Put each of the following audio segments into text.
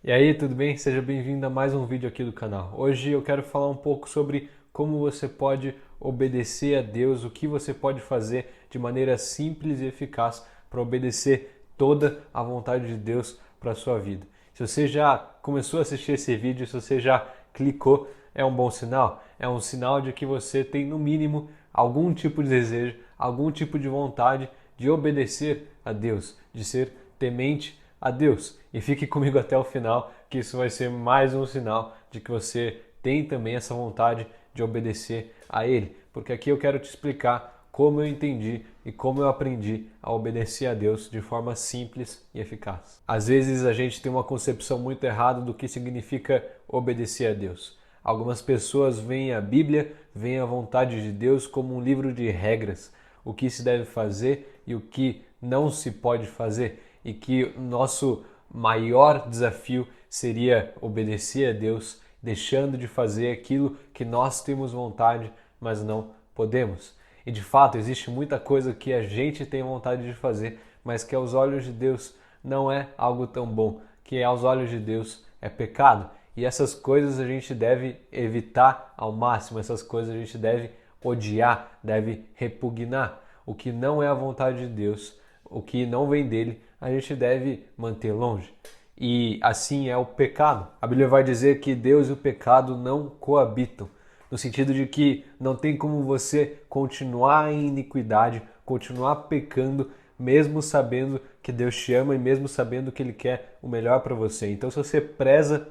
E aí, tudo bem? Seja bem-vindo a mais um vídeo aqui do canal. Hoje eu quero falar um pouco sobre como você pode obedecer a Deus, o que você pode fazer de maneira simples e eficaz para obedecer toda a vontade de Deus para a sua vida. Se você já começou a assistir esse vídeo, se você já clicou, é um bom sinal. É um sinal de que você tem, no mínimo, algum tipo de desejo, algum tipo de vontade de obedecer a Deus, de ser temente a Deus. E fique comigo até o final, que isso vai ser mais um sinal de que você tem também essa vontade de obedecer a Ele. Porque aqui eu quero te explicar como eu entendi e como eu aprendi a obedecer a Deus de forma simples e eficaz. Às vezes a gente tem uma concepção muito errada do que significa obedecer a Deus. Algumas pessoas veem a Bíblia, veem a vontade de Deus como um livro de regras, o que se deve fazer e o que não se pode fazer, e que o nosso maior desafio seria obedecer a Deus, deixando de fazer aquilo que nós temos vontade, mas não podemos. E de fato, existe muita coisa que a gente tem vontade de fazer, mas que aos olhos de Deus não é algo tão bom, que aos olhos de Deus é pecado. E essas coisas a gente deve evitar ao máximo, essas coisas a gente deve odiar, deve repugnar. O que não é a vontade de Deus, o que não vem dele, a gente deve manter longe. E assim é o pecado. A Bíblia vai dizer que Deus e o pecado não coabitam, no sentido de que não tem como você continuar em iniquidade, continuar pecando, mesmo sabendo que Deus te ama e mesmo sabendo que Ele quer o melhor para você. Então, se você preza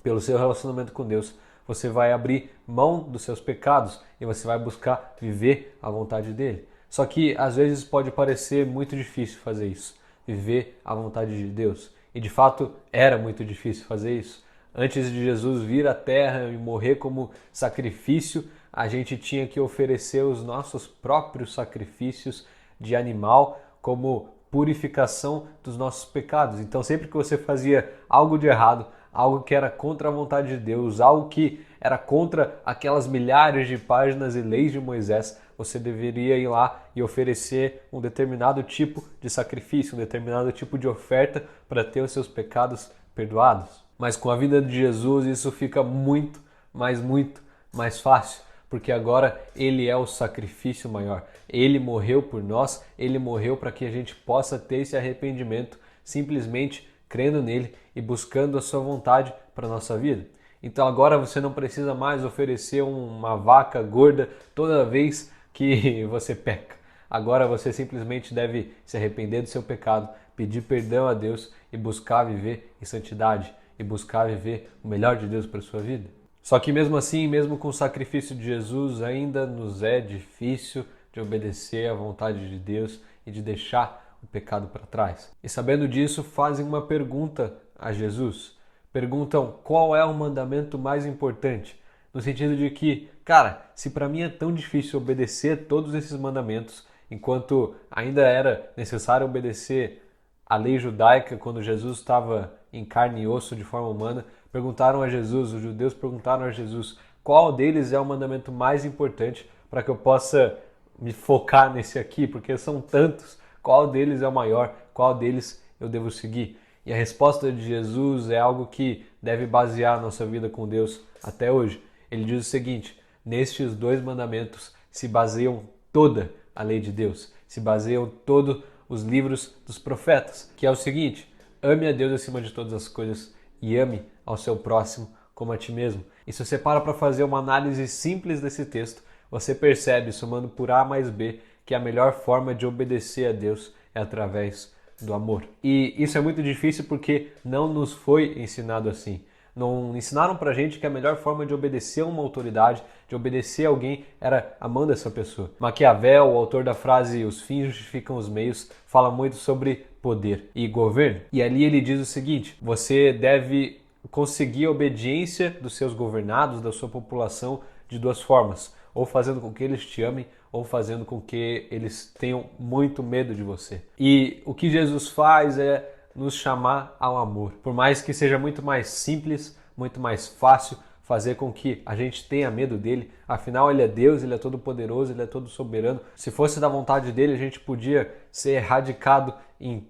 pelo seu relacionamento com Deus, você vai abrir mão dos seus pecados e você vai buscar viver a vontade dele. Só que às vezes pode parecer muito difícil fazer isso, viver a vontade de Deus. E de fato era muito difícil fazer isso. Antes de Jesus vir à Terra e morrer como sacrifício, a gente tinha que oferecer os nossos próprios sacrifícios de animal como purificação dos nossos pecados. Então, sempre que você fazia algo de errado, algo que era contra a vontade de Deus, algo que era contra aquelas milhares de páginas e leis de Moisés, você deveria ir lá e oferecer um determinado tipo de sacrifício, um determinado tipo de oferta para ter os seus pecados perdoados. Mas com a vida de Jesus isso fica muito mais fácil, porque agora Ele é o sacrifício maior. Ele morreu por nós, Ele morreu para que a gente possa ter esse arrependimento simplesmente crendo nele e buscando a sua vontade para a nossa vida. Então agora você não precisa mais oferecer uma vaca gorda toda vez que você peca. Agora você simplesmente deve se arrepender do seu pecado, pedir perdão a Deus e buscar viver em santidade e buscar viver o melhor de Deus para a sua vida. Só que mesmo assim, mesmo com o sacrifício de Jesus, ainda nos é difícil de obedecer à vontade de Deus e de deixar o pecado para trás. E sabendo disso, fazem uma pergunta a Jesus. Perguntam qual é o mandamento mais importante. No sentido de que, cara, se para mim é tão difícil obedecer todos esses mandamentos, enquanto ainda era necessário obedecer a lei judaica quando Jesus estava em carne e osso de forma humana, perguntaram a Jesus, os judeus perguntaram a Jesus, qual deles é o mandamento mais importante para que eu possa me focar nesse aqui, porque são tantos, qual deles é o maior, qual deles eu devo seguir? E a resposta de Jesus é algo que deve basear a nossa vida com Deus até hoje. Ele diz o seguinte: nestes dois mandamentos se baseiam toda a lei de Deus, se baseiam todos os livros dos profetas, que é o seguinte: ame a Deus acima de todas as coisas e ame ao seu próximo como a ti mesmo. E se você para fazer uma análise simples desse texto, você percebe, somando por A mais B, que a melhor forma de obedecer a Deus é através do amor. E isso é muito difícil porque não nos foi ensinado assim. Não ensinaram pra gente que a melhor forma de obedecer a uma autoridade, de obedecer a alguém, era amando essa pessoa. Maquiavel, o autor da frase "os fins justificam os meios", fala muito sobre poder e governo. E ali ele diz o seguinte: você deve conseguir a obediência dos seus governados, da sua população, de duas formas: ou fazendo com que eles te amem, ou fazendo com que eles tenham muito medo de você. E o que Jesus faz é nos chamar ao amor. Por mais que seja muito mais simples, muito mais fácil fazer com que a gente tenha medo dele, afinal ele é Deus, ele é todo poderoso, ele é todo soberano. Se fosse da vontade dele, a gente podia ser erradicado em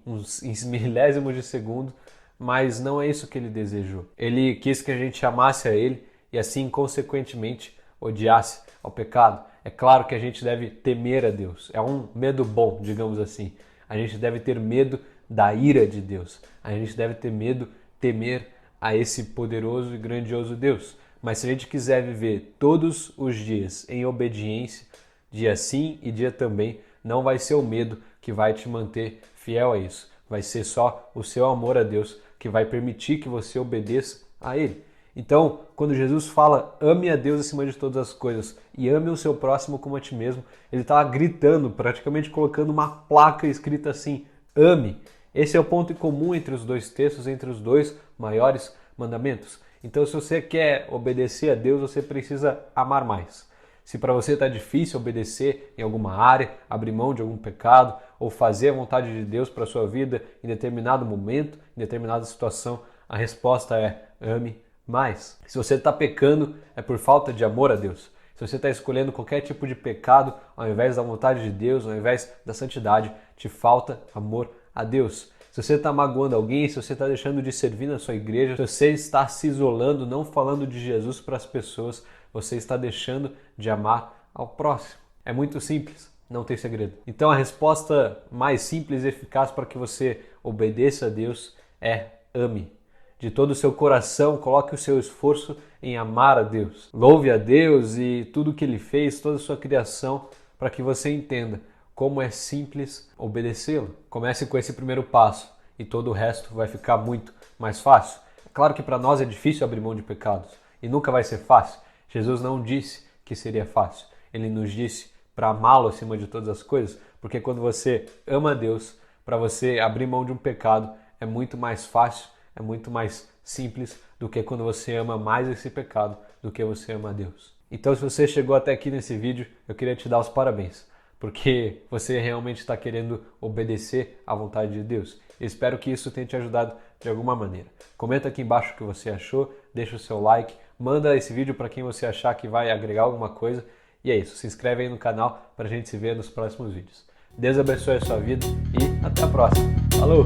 milésimos de segundo, mas não é isso que ele desejou. Ele quis que a gente amasse a ele e assim, consequentemente, odiasse ao pecado. É claro que a gente deve temer a Deus. É um medo bom, digamos assim. A gente deve ter medo da ira de Deus. A gente deve ter medo, temer a esse poderoso e grandioso Deus. Mas se a gente quiser viver todos os dias em obediência, dia sim e dia também, não vai ser o medo que vai te manter fiel a isso. Vai ser só o seu amor a Deus que vai permitir que você obedeça a Ele. Então, quando Jesus fala, ame a Deus acima de todas as coisas e ame o seu próximo como a ti mesmo, ele está gritando, praticamente colocando uma placa escrita assim, ame. Esse é o ponto em comum entre os dois textos, entre os dois maiores mandamentos. Então, se você quer obedecer a Deus, você precisa amar mais. Se para você está difícil obedecer em alguma área, abrir mão de algum pecado ou fazer a vontade de Deus para a sua vida em determinado momento, em determinada situação, a resposta é ame mais. Se você está pecando, é por falta de amor a Deus. Se você está escolhendo qualquer tipo de pecado ao invés da vontade de Deus, ao invés da santidade, te falta amor a Deus. Se você está magoando alguém, se você está deixando de servir na sua igreja, se você está se isolando, não falando de Jesus para as pessoas, você está deixando de amar ao próximo. É muito simples, não tem segredo. Então a resposta mais simples e eficaz para que você obedeça a Deus é ame. De todo o seu coração, coloque o seu esforço em amar a Deus. Louve a Deus e tudo que Ele fez, toda a sua criação, para que você entenda como é simples obedecê-lo. Comece com esse primeiro passo e todo o resto vai ficar muito mais fácil. É claro que para nós é difícil abrir mão de pecados e nunca vai ser fácil. Jesus não disse que seria fácil. Ele nos disse para amá-lo acima de todas as coisas, porque quando você ama a Deus, para você abrir mão de um pecado é muito mais fácil, é muito mais simples do que quando você ama mais esse pecado do que você ama a Deus. Então, se você chegou até aqui nesse vídeo, eu queria te dar os parabéns, porque você realmente está querendo obedecer à vontade de Deus. Eu espero que isso tenha te ajudado de alguma maneira. Comenta aqui embaixo o que você achou, deixa o seu like, manda esse vídeo para quem você achar que vai agregar alguma coisa. E é isso, se inscreve aí no canal para a gente se ver nos próximos vídeos. Deus abençoe a sua vida e até a próxima. Falou!